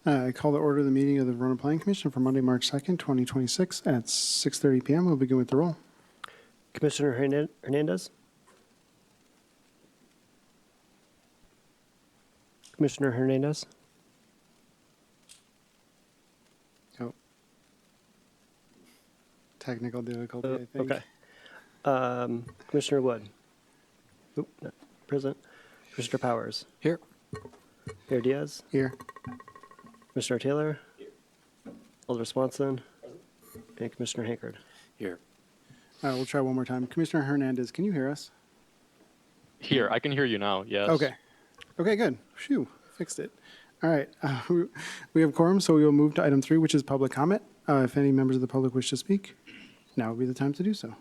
I call to order the meeting of the Verona Planning Commission for Monday, March 2nd, 2026 at 6:30 PM. We'll begin with the roll. Commissioner Hernandez? Commissioner Hernandez? Oh. Technical difficulty, I think. Okay. Commissioner Wood? Oop, not present. Commissioner Powers? Here. Mayor Diaz? Here. Commissioner Taylor? Alder Swanson? And Commissioner Hankard? Here. We'll try one more time. Commissioner Hernandez, can you hear us? Here, I can hear you now, yes. Okay. Okay, good. Phew, fixed it. All right. We have quorum, so we will move to item 3, which is public comment. If any members of the public wish to speak, now would be the time to do so.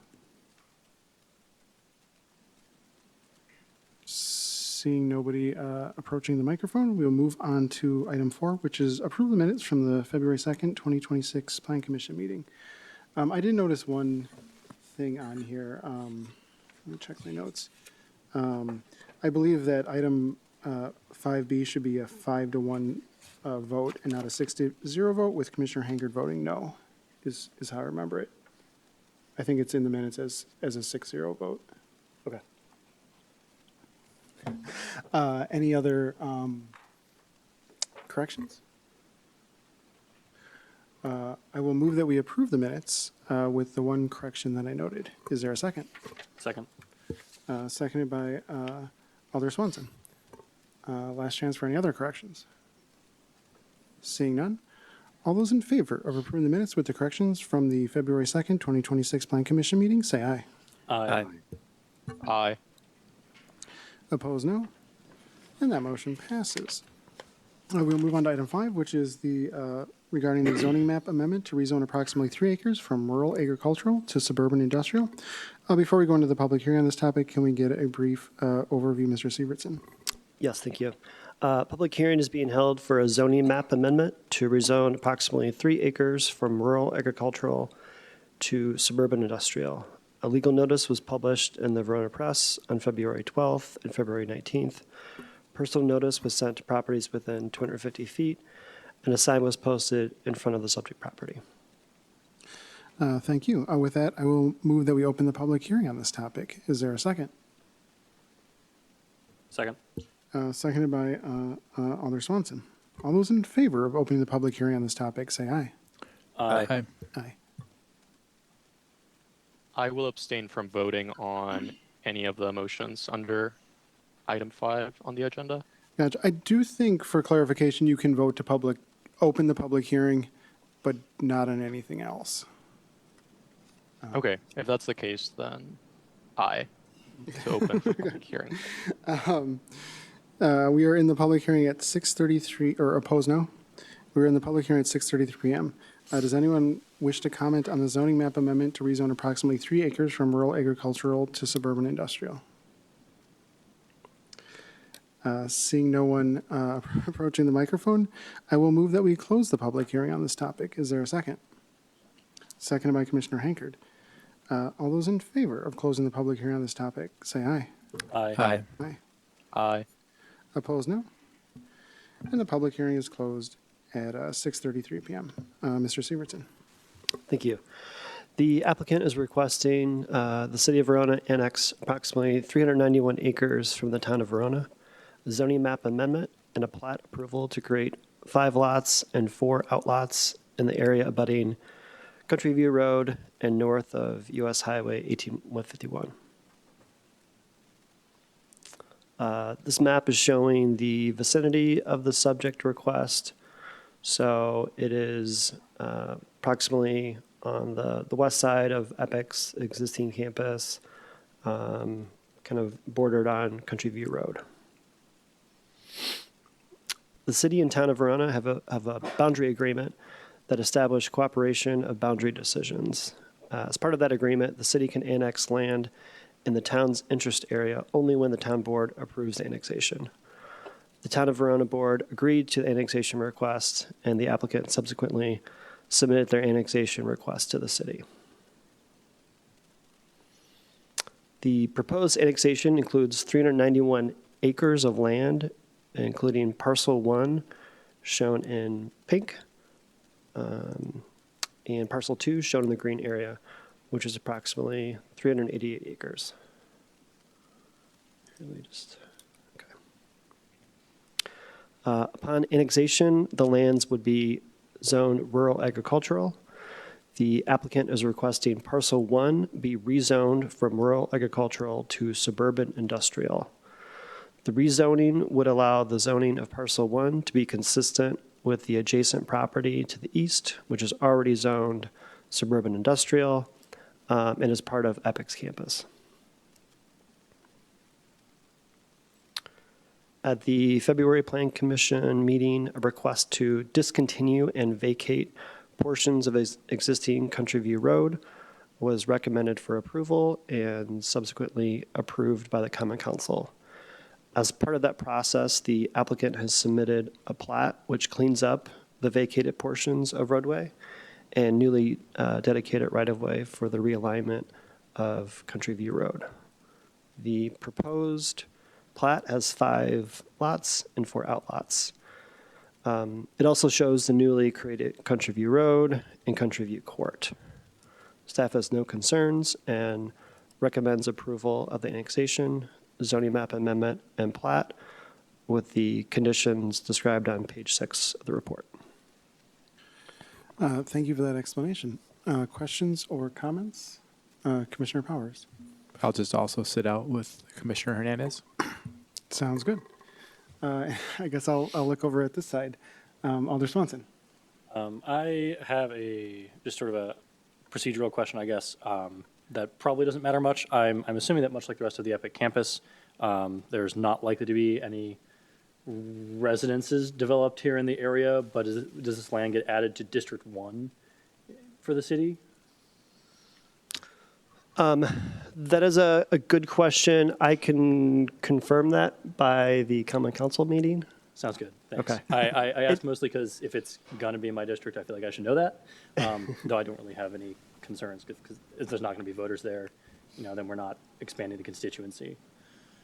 Seeing nobody approaching the microphone, we'll move on to item 4, which is approve the minutes from the February 2nd, 2026 Plan Commission meeting. I did notice one thing on here. Let me check my notes. I believe that item 5B should be a 5-1 vote and not a 6-0 vote, with Commissioner Hankard voting no, is how I remember it. I think it's in the minutes as a 6-0 vote. Okay. Any other corrections? I will move that we approve the minutes with the one correction that I noted. Is there a second? Second. Seconded by Alder Swanson. Last chance for any other corrections. Seeing none. All those in favor of approving the minutes with the corrections from the February 2nd, 2026 Plan Commission meeting, say aye. Aye. Aye. Opposed, no. And that motion passes. We'll move on to item 5, which is the regarding the zoning map amendment to rezone approximately 3 acres from rural agricultural to suburban industrial. Before we go into the public hearing on this topic, can we get a brief overview, Mr. Sievertson? Yes, thank you. Public hearing is being held for a zoning map amendment to rezone approximately 3 acres from rural agricultural to suburban industrial. A legal notice was published in the Verona Press on February 12th and February 19th. Personal notice was sent to properties within 250 feet, and a sign was posted in front of the subject property. Thank you. With that, I will move that we open the public hearing on this topic. Is there a second? Second. Seconded by Alder Swanson. All those in favor of opening the public hearing on this topic, say aye. Aye. Aye. I will abstain from voting on any of the motions under item 5 on the agenda. Gotcha. I do think, for clarification, you can vote to open the public hearing, but not on anything else. Okay, if that's the case, then aye to open for public hearing. We are in the public hearing at 6:33, or opposed no? We're in the public hearing at 6:33 PM. Does anyone wish to comment on the zoning map amendment to rezone approximately 3 acres from rural agricultural to suburban industrial? Seeing no one approaching the microphone, I will move that we close the public hearing on this topic. Is there a second? Seconded by Commissioner Hankard. All those in favor of closing the public hearing on this topic, say aye. Aye. Aye. Aye. Opposed, no. And the public hearing is closed at 6:33 PM. Mr. Sievertson. Thank you. The applicant is requesting the city of Verona annex approximately 391 acres from the town of Verona, a zoning map amendment, and a plat approval to create 5 lots and 4 outlots in the area abutting Country View Road and north of US Highway 18151. This map is showing the vicinity of the subject request. So it is approximately on the west side of EPIC's existing campus, kind of bordered on Country View Road. The city and town of Verona have a boundary agreement that established cooperation of boundary decisions. As part of that agreement, the city can annex land in the town's interest area only when the town board approves the annexation. The town of Verona board agreed to the annexation request, and the applicant subsequently submitted their annexation request to the city. The proposed annexation includes 391 acres of land, including parcel 1 shown in pink, and parcel 2 shown in the green area, which is approximately 388 acres. Let me just, okay. Upon annexation, the lands would be zoned rural agricultural. The applicant is requesting parcel 1 be rezoned from rural agricultural to suburban industrial. The rezoning would allow the zoning of parcel 1 to be consistent with the adjacent property to the east, which is already zoned suburban industrial, and is part of EPIC's campus. At the February Plan Commission meeting, a request to discontinue and vacate portions of existing Country View Road was recommended for approval and subsequently approved by the Common Council. As part of that process, the applicant has submitted a plat which cleans up the vacated portions of roadway and newly dedicated right-of-way for the realignment of Country View Road. The proposed plat has 5 lots and 4 outlots. It also shows the newly created Country View Road and Country View Court. Staff has no concerns and recommends approval of the annexation, zoning map amendment, and plat with the conditions described on page 6 of the report. Thank you for that explanation. Questions or comments? Commissioner Powers. I'll just also sit out with Commissioner Hernandez. Sounds good. I guess I'll look over at this side. Alder Swanson. I have just sort of a procedural question, I guess, that probably doesn't matter much. I'm assuming that much like the rest of the EPIC campus, there's not likely to be any residences developed here in the area, but does this land get added to District 1 for the city? That is a good question. I can confirm that by the Common Council meeting. Sounds good. Thanks. Okay. I asked mostly because if it's going to be in my district, I feel like I should know that. Though I don't really have any concerns because if there's not going to be voters there, then we're not expanding the constituency.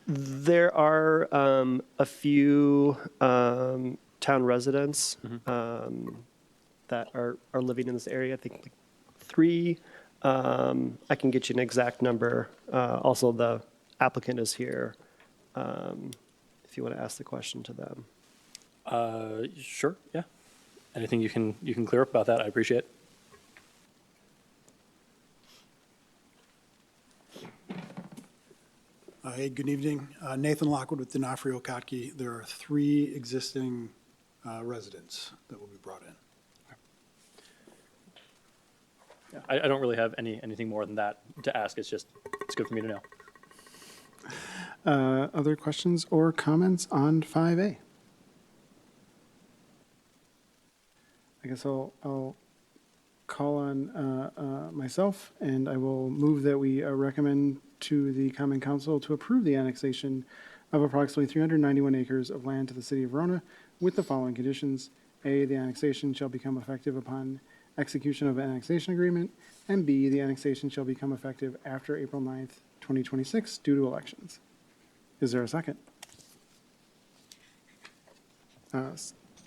There are a few town residents that are living in this area. I think like 3. I can get you an exact number. Also, the applicant is here if you want to ask the question to them. Sure. Yeah. Anything you can clear up about that, I appreciate it. Hey, good evening. Nathan Lockwood with D'Onofrio Kotke. There are 3 existing residents that will be brought in. Yeah, I don't really have anything more than that to ask. It's good for me to know. Other questions or comments on 5A? I guess I'll call on myself, and I will move that we recommend to the Common Council to approve the annexation of approximately 391 acres of land to the city of Verona with the following conditions. A, the annexation shall become effective upon execution of an annexation agreement, and B, the annexation shall become effective after April 9th, 2026 due to elections. Is there a second?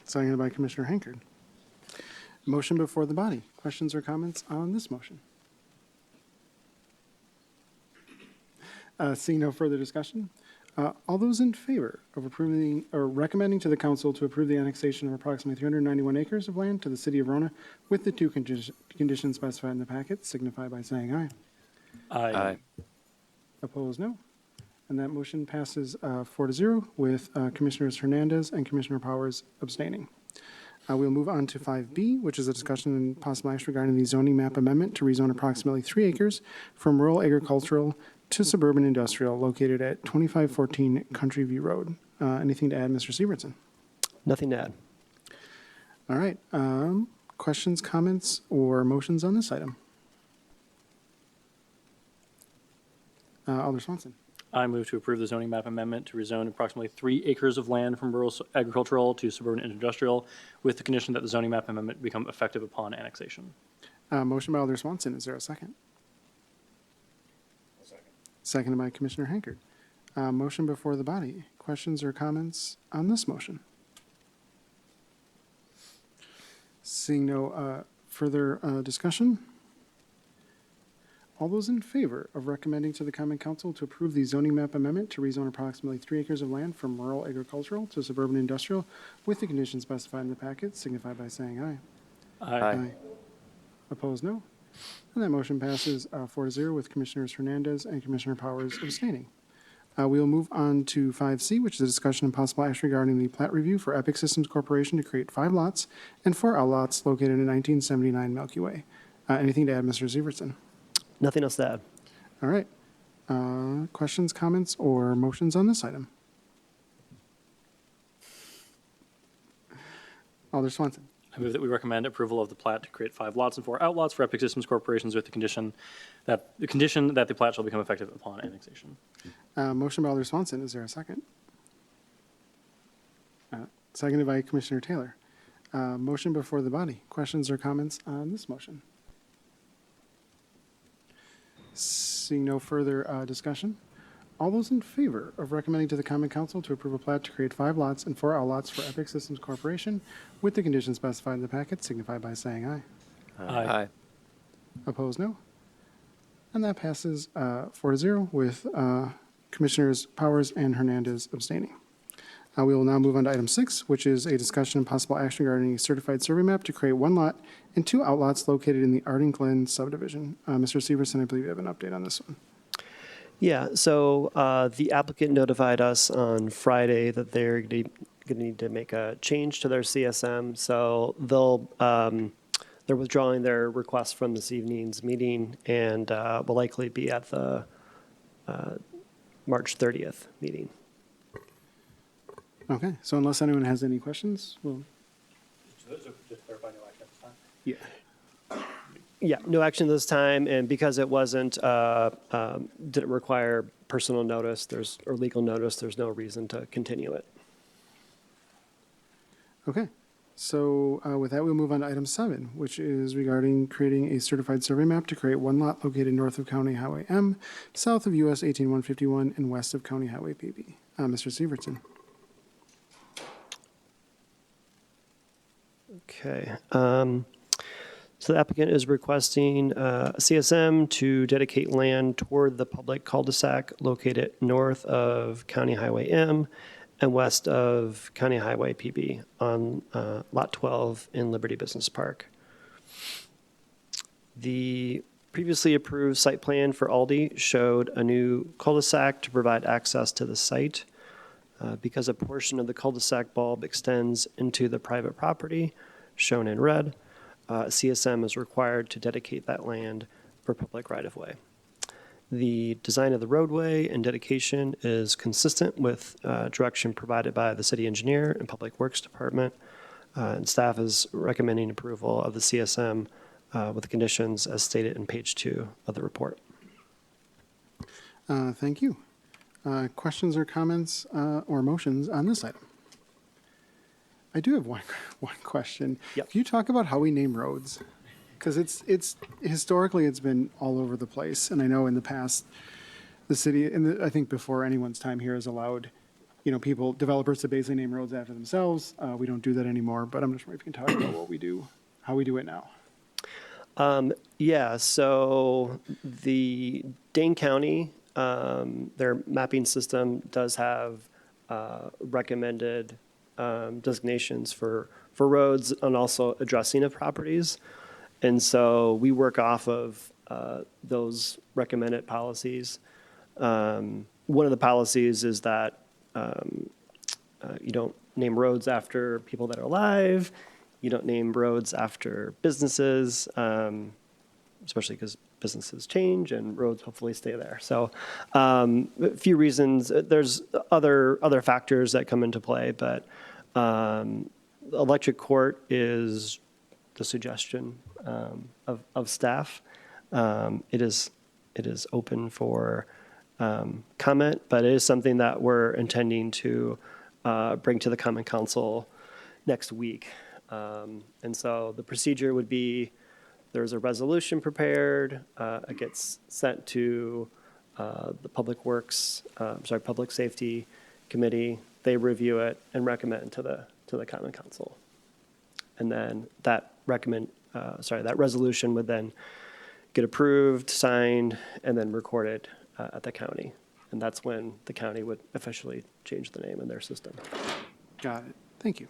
Seconded by Commissioner Hankard. Motion before the body. Questions or comments on this motion? Seeing no further discussion, all those in favor of approving or recommending to the council to approve the annexation of approximately 391 acres of land to the city of Verona with the 2 conditions specified in the packet signify by saying aye. Aye. Opposed, no. And that motion passes 4-0 with Commissioners Hernandez and Commissioner Powers abstaining. We'll move on to 5B, which is a discussion and possible action regarding the zoning map amendment to rezone approximately 3 acres from rural agricultural to suburban industrial located at 2514 Country View Road. Anything to add, Mr. Severson? Nothing to add. All right. Questions, comments, or motions on this item? Alder Swanson. I move to approve the zoning map amendment to rezone approximately 3 acres of land from rural agricultural to suburban industrial with the condition that the zoning map amendment become effective upon annexation. Motion by Alder Swanson. Is there a second? Seconded by Commissioner Hankard. Motion before the body. Questions or comments on this motion? Seeing no further discussion, all those in favor of recommending to the Common Council to approve the zoning map amendment to rezone approximately 3 acres of land from rural agricultural to suburban industrial with the conditions specified in the packet signify by saying aye. Aye. Opposed, no. And that motion passes 4-0 with Commissioners Hernandez and Commissioner Powers abstaining. We will move on to 5C, which is a discussion and possible action regarding the plat review for Epic Systems Corporation to create 5 lots and 4 outlots located in 1979 Milky Way. Anything to add, Mr. Severson? Nothing else to add. All right. Questions, comments, or motions on this item? Alder Swanson. I move that we recommend approval of the plat to create 5 lots and 4 outlots for Epic Systems Corporations with the condition that the plat shall become effective upon annexation. Motion by Alder Swanson. Is there a second? Seconded by Commissioner Taylor. Motion before the body. Questions or comments on this motion? Seeing no further discussion, all those in favor of recommending to the Common Council to approve a plat to create 5 lots and 4 outlots for Epic Systems Corporation with the conditions specified in the packet signify by saying aye. Aye. Opposed, no. And that passes 4-0 with Commissioners Powers and Hernandez abstaining. We will now move on to item 6, which is a discussion and possible action regarding a certified survey map to create 1 lot and 2 outlots located in the Arding Glen subdivision. Mr. Severson, I believe you have an update on this one. Yeah, so the applicant notified us on Friday that they're going to need to make a change to their CSM. So they're withdrawing their request from this evening's meeting and will likely be at the March 30th meeting. Okay, so unless anyone has any questions, we'll, Just clarify no action at this time. yeah. Yeah, no action this time, and because it wasn't, didn't require personal notice, or legal notice, there's no reason to continue it. Okay, so with that, we'll move on to item 7, which is regarding creating a certified survey map to create 1 lot located north of County Highway M, south of US 18151, and west of County Highway PB. Mr. Severson. Okay. So the applicant is requesting a CSM to dedicate land toward the public cul-de-sac located north of County Highway M and west of County Highway PB on Lot 12 in Liberty Business Park. The previously approved site plan for Aldi showed a new cul-de-sac to provide access to the site. Because a portion of the cul-de-sac bulb extends into the private property, shown in red, CSM is required to dedicate that land for public right-of-way. The design of the roadway and dedication is consistent with direction provided by the city engineer and Public Works Department, and staff is recommending approval of the CSM with the conditions as stated in page 2 of the report. Thank you. Questions or comments or motions on this item? I do have one question. Yep. Can you talk about how we name roads? Because it's historically it's been all over the place, and I know in the past the city, and I think before anyone's time here, has allowed developers to basically name roads after themselves. We don't do that anymore, but I'm just wondering if you can talk about what we do, how we do it now. Yeah, so the Dane County, their mapping system does have recommended designations for roads and also addressing of properties. And so we work off of those recommended policies. One of the policies is that you don't name roads after people that are alive. You don't name roads after businesses, especially because businesses change and roads hopefully stay there. So a few reasons. There's other factors that come into play, but electric court is the suggestion of staff. It is open for comment, but it is something that we're intending to bring to the Common Council next week. And so the procedure would be there's a resolution prepared, it gets sent to the Public Safety Committee. They review it and recommend to the Common Council. And then that resolution would then get approved, signed, and then recorded at the county. And that's when the county would officially change the name in their system. Got it. Thank you.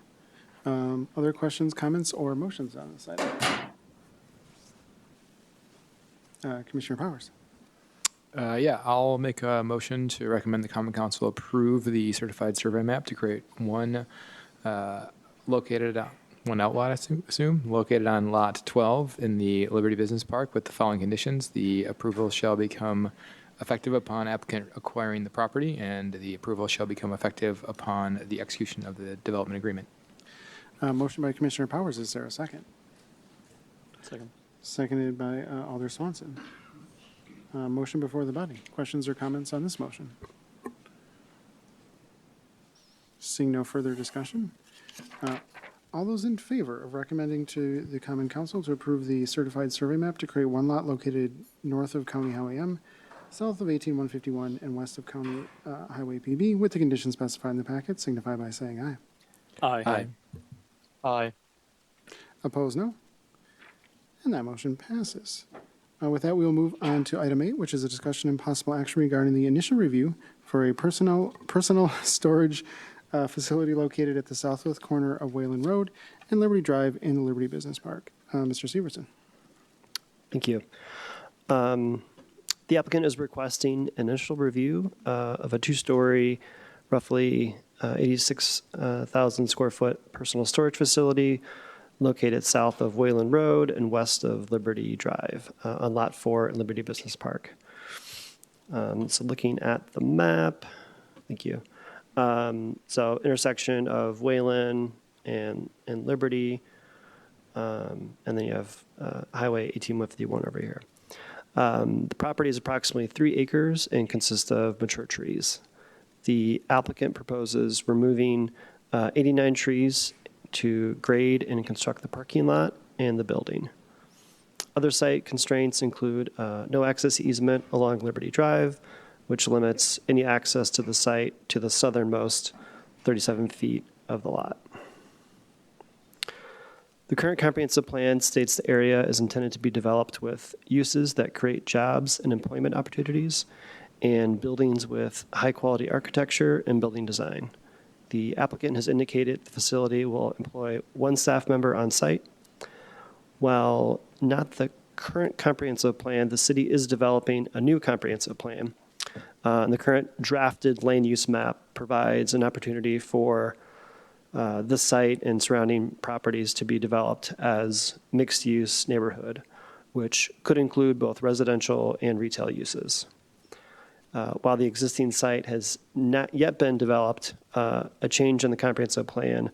Other questions, comments, or motions on this item? Commissioner Powers. Yeah, I'll make a motion to recommend the Common Council approve the certified survey map to create one outlot, I assume, located on Lot 12 in the Liberty Business Park with the following conditions. The approval shall become effective upon applicant acquiring the property, and the approval shall become effective upon the execution of the development agreement. Motion by Commissioner Powers. Is there a second? Second. Seconded by Alder Swanson. Motion before the body. Questions or comments on this motion? Seeing no further discussion. All those in favor of recommending to the Common Council to approve the certified survey map to create one lot located north of County Highway M, south of 18151, and west of County Highway PB with the conditions specified in the packet, signify by saying aye. Aye. Aye. Opposed, no. And that motion passes. With that, we will move on to item 8, which is a discussion and possible action regarding the initial review for a personal storage facility located at the southwest corner of Wayland Road and Liberty Drive in the Liberty Business Park. Mr. Severson. Thank you. The applicant is requesting initial review of a two-story, roughly 86,000 square foot personal storage facility located south of Wayland Road and west of Liberty Drive on Lot 4 in Liberty Business Park. So looking at the map, thank you. So intersection of Wayland and Liberty, and then you have Highway 1851 over here. The property is approximately 3 acres and consists of mature trees. The applicant proposes removing 89 trees to grade and construct the parking lot and the building. Other site constraints include no access easement along Liberty Drive, which limits any access to the site to the southernmost 37 feet of the lot. The current comprehensive plan states the area is intended to be developed with uses that create jobs and employment opportunities and buildings with high-quality architecture and building design. The applicant has indicated the facility will employ 1 staff member on site. While not the current comprehensive plan, the city is developing a new comprehensive plan. And the current drafted land use map provides an opportunity for this site and surrounding properties to be developed as mixed-use neighborhood, which could include both residential and retail uses. While the existing site has not yet been developed, a change in the comprehensive plan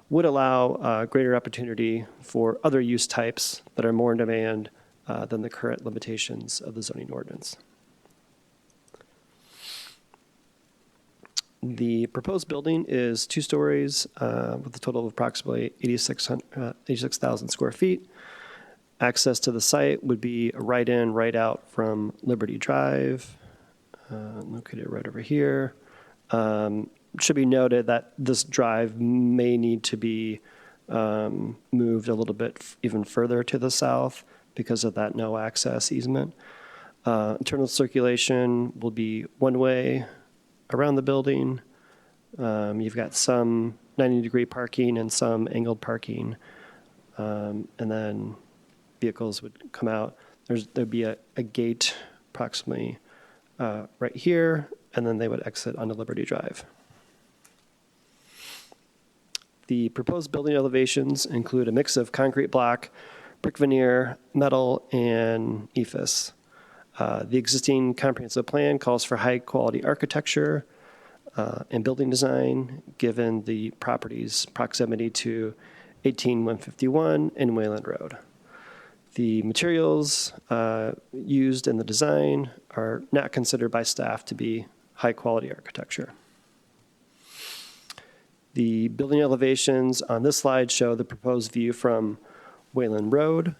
would allow greater opportunity for other use types that are more in demand than the current limitations of the zoning ordinance. The proposed building is 2 stories with a total of approximately 86,000 square feet. Access to the site would be a right-in, right-out from Liberty Drive, located right over here. It should be noted that this drive may need to be moved a little bit even further to the south because of that no access easement. Internal circulation will be one-way around the building. You've got some 90-degree parking and some angled parking. And then vehicles would come out. There'd be a gate approximately right here, and then they would exit onto Liberty Drive. The proposed building elevations include a mix of concrete block, brick veneer, metal, and EIFS. The existing comprehensive plan calls for high-quality architecture and building design, given the property's proximity to 18151 and Wayland Road. The materials used in the design are not considered by staff to be high-quality architecture. The building elevations on this slide show the proposed view from Wayland Road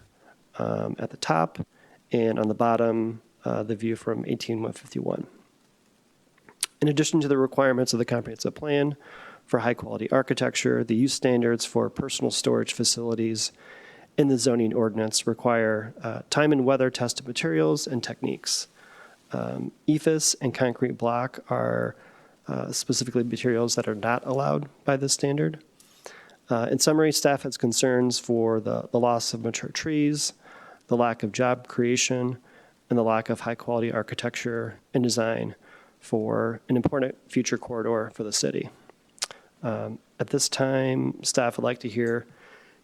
at the top, and on the bottom, the view from 18151. In addition to the requirements of the comprehensive plan for high-quality architecture. The use standards for personal storage facilities in the zoning ordinance require time and weather tested materials and techniques. EFIS and concrete block are specifically materials that are not allowed by this standard. In summary, staff has concerns for the loss of mature trees, the lack of job creation, and the lack of high-quality architecture and design for an important future corridor for the city. At this time, staff would like to hear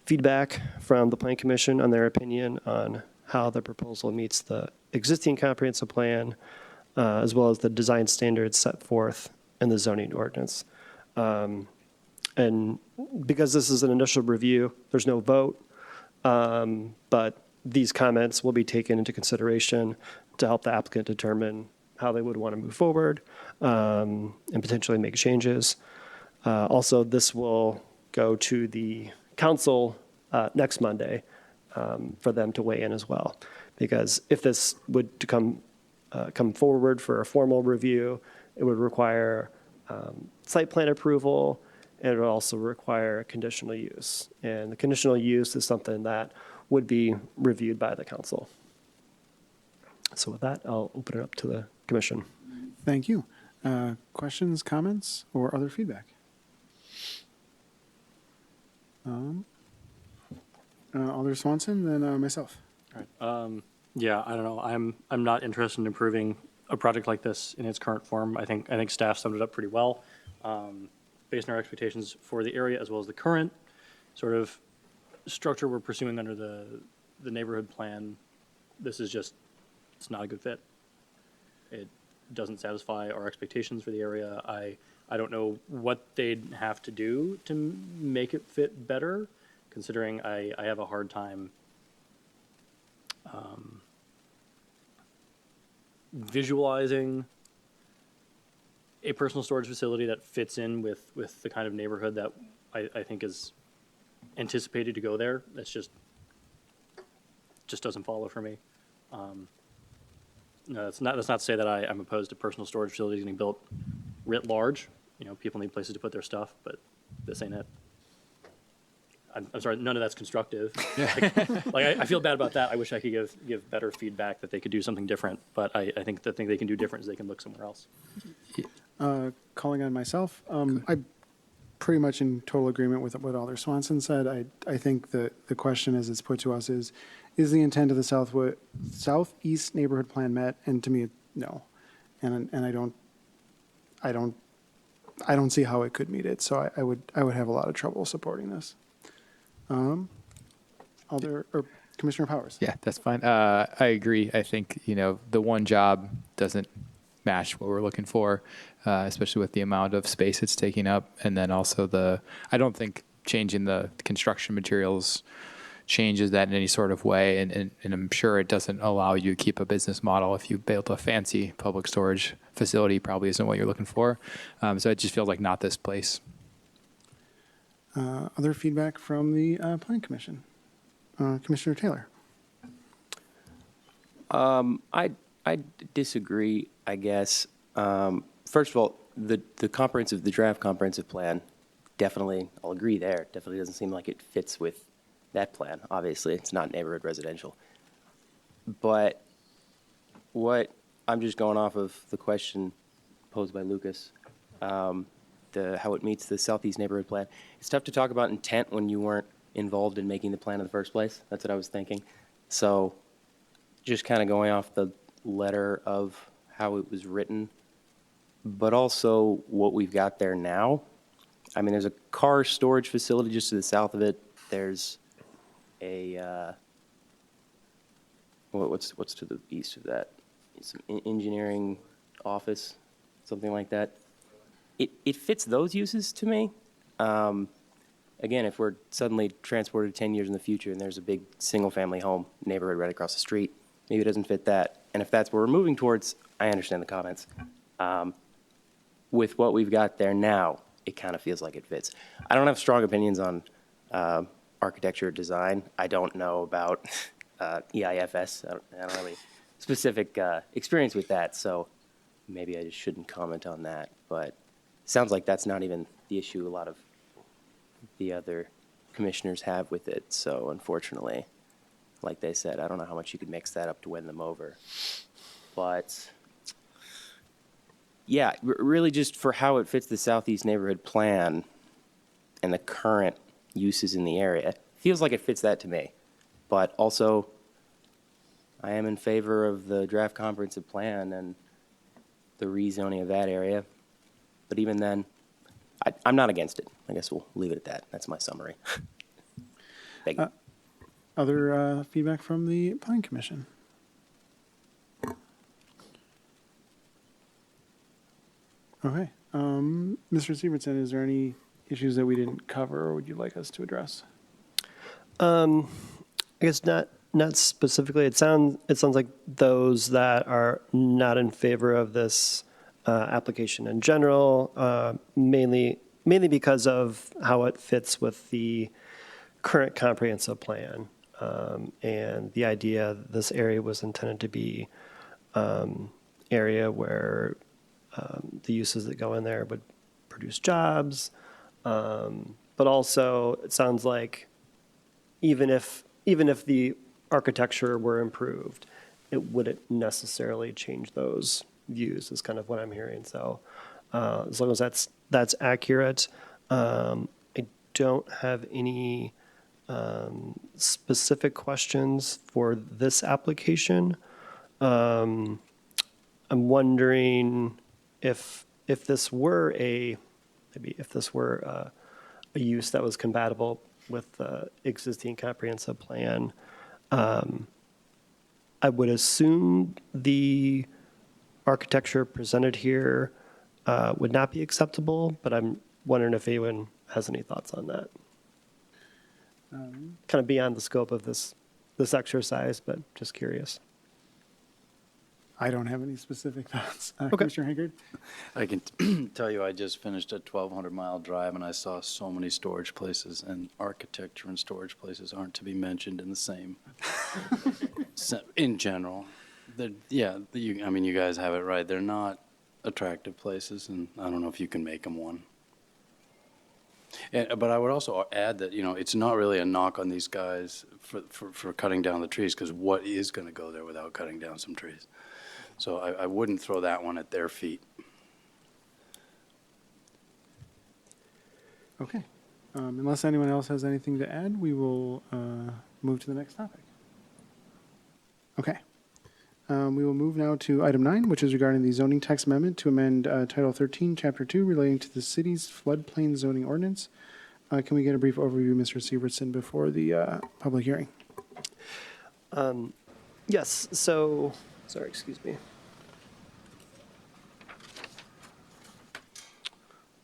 feedback from the Plan Commission on their opinion on how the proposal meets the existing comprehensive plan, as well as the design standards set forth in the zoning ordinance. And because this is an initial review, there's no vote, but these comments will be taken into consideration to help the applicant determine how they would want to move forward and potentially make changes. Also, this will go to the council next Monday for them to weigh in as well. Because if this would to come forward for a formal review, it would require site plan approval, and it would also require conditional use. And the conditional use is something that would be reviewed by the council. So with that, I'll open it up to the commission. Thank you. Questions, comments, or other feedback? Alder Swanson, then myself. All right. Yeah, I don't know. I'm not interested in improving a project like this in its current form. I think staff summed it up pretty well. Based on our expectations for the area as well as the current sort of structure we're pursuing under the neighborhood plan, this is just, it's not a good fit. It doesn't satisfy our expectations for the area. I don't know what they'd have to do to make it fit better, considering I have a hard time visualizing a personal storage facility that fits in with the kind of neighborhood that I think is anticipated to go there. That's just doesn't follow for me. No, that's not to say that I'm opposed to personal storage facilities getting built writ large. You know, people need places to put their stuff, but this ain't it. I'm sorry, none of that's constructive. I feel bad about that. I wish I could give better feedback that they could do something different, but I think the thing they can do different is they can look somewhere else. Calling on myself, I'm pretty much in total agreement with what Alder Swanson said. I think that the question as it's put to us is the intent of the Southeast Neighborhood Plan met? And to me, no. And I don't see how it could meet it. So I would have a lot of trouble supporting this. Commissioner Powers. Yeah, that's fine. I agree. I think, the one job doesn't match what we're looking for, especially with the amount of space it's taking up. And then also I don't think changing the construction materials changes that in any sort of way. And I'm sure it doesn't allow you to keep a business model. If you built a fancy public storage facility, probably isn't what you're looking for. So it just feels like not this place. Other feedback from the Plan Commission. Commissioner Taylor. I disagree, I guess. First of all, the draft comprehensive plan, definitely, I'll agree there. Definitely doesn't seem like it fits with that plan. Obviously, it's not neighborhood residential. But I'm just going off of the question posed by Lucas, how it meets the Southeast Neighborhood Plan. It's tough to talk about intent when you weren't involved in making the plan in the first place. That's what I was thinking. So just kind of going off the letter of how it was written, but also what we've got there now. I mean, there's a car storage facility just to the south of it. There's a, what's to the east of that? It's an engineering office, something like that. It fits those uses to me. Again, if we're suddenly transported 10 years in the future and there's a big single-family home neighborhood right across the street, maybe it doesn't fit that. And if that's where we're moving towards, I understand the comments. With what we've got there now, it kind of feels like it fits. I don't have strong opinions on architecture or design. I don't know about EIFS. I don't have any specific experience with that, so maybe I just shouldn't comment on that. But it sounds like that's not even the the issue a lot of the other commissioners have with it. So unfortunately, like they said, I don't know how much you could mix that up to win them over. But yeah, really just for how it fits the Southeast Neighborhood Plan and the current uses in the area, feels like it fits that to me. But also, I am in favor of the draft comprehensive plan and the rezoning of that area. But even then, I'm not against it. I guess we'll leave it at that. That's my summary. Thank you. Other feedback from the Plan Commission? Okay. Mr. Severson, is there any issues that we didn't cover or would you like us to address? I guess not specifically. It sounds like those that are not in favor of this application in general, mainly because of how it fits with the current comprehensive plan, and the idea that this area was intended to be area where the uses that go in there would produce jobs, but also it sounds like even if the architecture were improved, it wouldn't necessarily change those views, is kind of what I'm hearing. So as long as that's accurate, I don't have any specific questions for this application. I'm wondering if this were a use that was compatible with the existing comprehensive plan, I would assume the architecture presented here would not be acceptable, but I'm wondering if anyone has any thoughts on that. Kind of beyond the scope of this exercise, but just curious. I don't have any specific thoughts. Okay. Commissioner Haggard? I can tell you, I just finished a 1,200-mile drive, and I saw so many storage places, and architecture and storage places aren't to be mentioned in the same, in general. I mean, you guys have it right. They're not attractive places, and I don't know if you can make them one. But I would also add that, it's not really a knock on these guys for cutting down the trees, because what is going to go there without cutting down some trees? So I wouldn't throw that one at their feet. Okay. Unless anyone else has anything to add, we will move to the next topic. Okay. We will move now to item 9, which is regarding the zoning text amendment to amend Title 13, Chapter 2, relating to the city's floodplain zoning ordinance. Can we get a brief overview, Mr. Severson, before the public hearing? Yes, so, sorry, excuse me.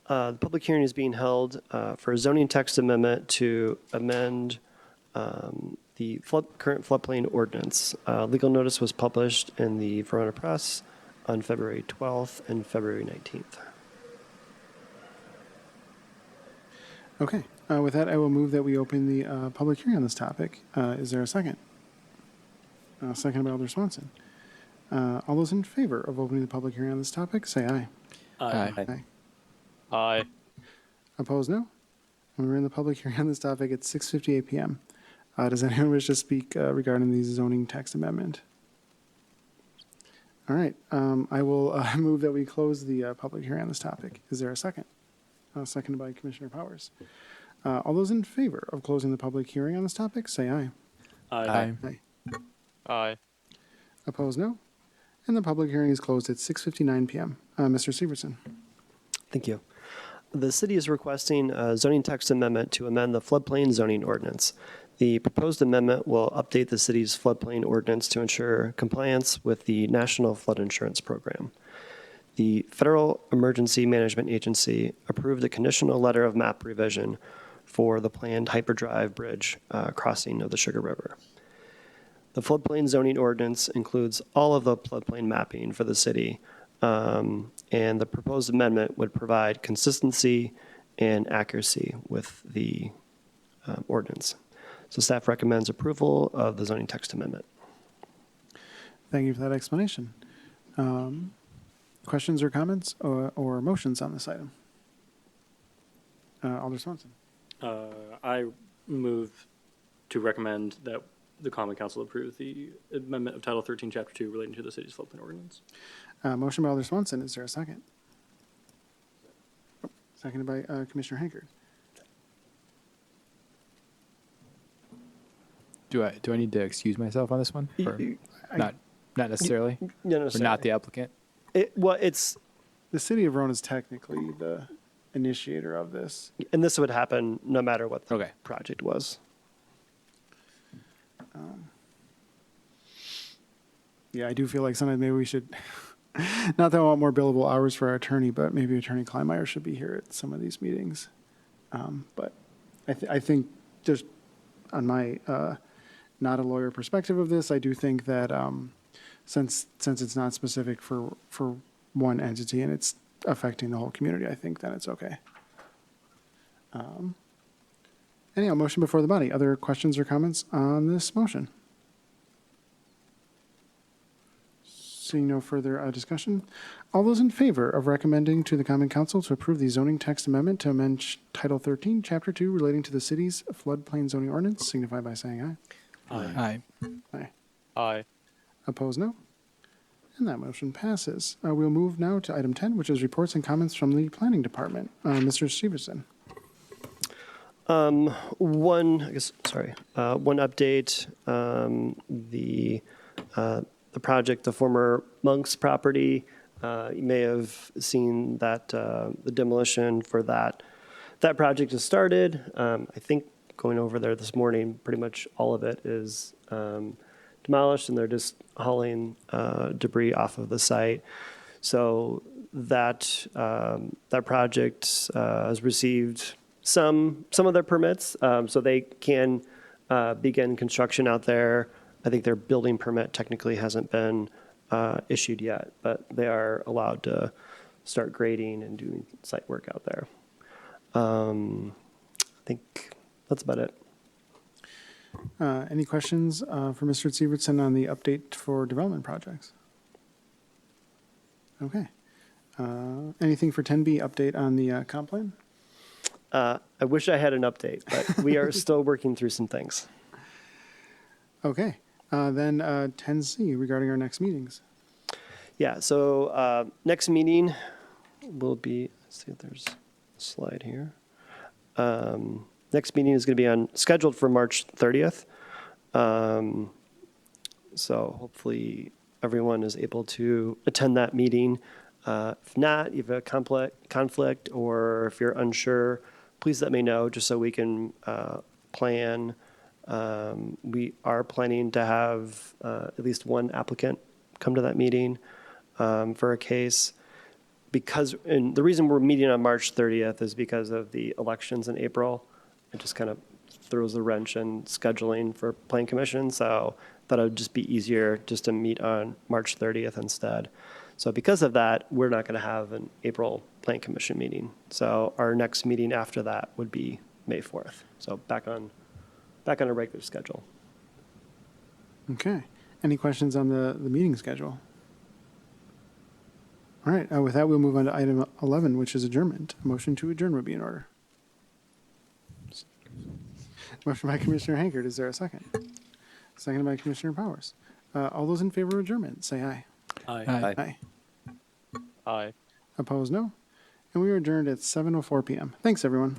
The public hearing is being held for a zoning text amendment to amend the current floodplain ordinance. Legal notice was published in the Verona Press on February 12th and February 19th. Okay. With that, I will move that we open the public hearing on this topic. Is there a second? Second by Alder Swanson. All those in favor of opening the public hearing on this topic, say aye. Aye. Aye. Aye. Opposed, no? And we're in the public hearing on this topic at 6:58 p.m. Does anyone wish to speak regarding the zoning text amendment? All right. I will move that we close the public hearing on this topic. Is there a second? Seconded by Commissioner Powers. All those in favor of closing the public hearing on this topic, say aye. Aye. Aye. Aye. Opposed, no? And the public hearing is closed at 6:59 p.m. Mr. Severson. Thank you. The city is requesting a zoning text amendment to amend the floodplain zoning ordinance. The proposed amendment will update the city's floodplain ordinance to ensure compliance with the National Flood Insurance Program. The Federal Emergency Management Agency approved a conditional letter of map revision for the planned hyperdrive bridge crossing of the Sugar River. The floodplain zoning ordinance includes all of the floodplain mapping for the city, and the proposed amendment would provide consistency and accuracy with the ordinance. So staff recommends approval of the zoning text amendment. Thank you for that explanation. Questions or comments or motions on this item? Alder Swanson. I move to recommend that the Common Council approve the amendment of Title 13, Chapter 2 relating to the city's floodplain ordinance. Motion by Alder Swanson. Is there a second? Seconded by Commissioner Hankard. Do I need to excuse myself on this one? Or not necessarily? No, Or not the applicant? Well, it's, The city of Verona is technically the initiator of this. and this would happen no matter what the Okay. project was. Yeah, I do feel like sometimes maybe we should, not that I want more billable hours for our attorney, but maybe Attorney Kleinmeyer should be here at some of these meetings. But I think just on my, not a lawyer perspective of this, I do think that since it's not specific for one entity and it's affecting the whole community, I think that it's okay. Anyhow, motion before the body. Other questions or comments on this motion? Seeing no further discussion, all those in favor of recommending to the Common Council to approve the zoning text amendment to amend Title 13, Chapter 2 relating to the city's floodplain zoning ordinance, signify by saying aye. Aye. Aye. Aye. Opposed, no. And that motion passes. We'll move now to item 10, which is reports and comments from the Planning Department. Mr. Stevenson. One update, the project, the former Monk's property, you may have seen that the demolition for that project has started. I think going over there this morning, pretty much all of it is demolished and they're just hauling debris off of the site. So that project has received some of their permits, so they can begin construction out there. I think their building permit technically hasn't been issued yet, but they are allowed to start grading and doing site work out there. I think that's about it. Any questions for Mr. Severson on the update for development projects? Okay. Anything for 10B update on the comp plan? I wish I had an update, but we are still working through some things. Okay. Then 10C regarding our next meetings. Yeah, so next meeting will be, let's see if there's a slide here. Next meeting is going to be scheduled for March 30th. So hopefully everyone is able to attend that meeting. If not, you have a conflict or if you're unsure, please let me know just so we can plan. We are planning to have at least one applicant come to that meeting for a case. And the reason we're meeting on March 30th is because of the elections in April. It just kind of throws a wrench in scheduling for Plan Commission. So I thought it would just be easier just to meet on March 30th instead. So because of that, we're not going to have an April Plan Commission meeting. So our next meeting after that would be May 4th. So back on a regular schedule. Okay. Any questions on the meeting schedule? All right. With that, we'll move on to item 11, which is adjournment. A motion to adjourn would be in order. Motion by Commissioner Hankard. Is there a second? Seconded by Commissioner Powers. All those in favor of adjournment, say aye. Aye. Aye. Aye. Opposed, no. And we are adjourned at 7:04 p.m. Thanks, everyone.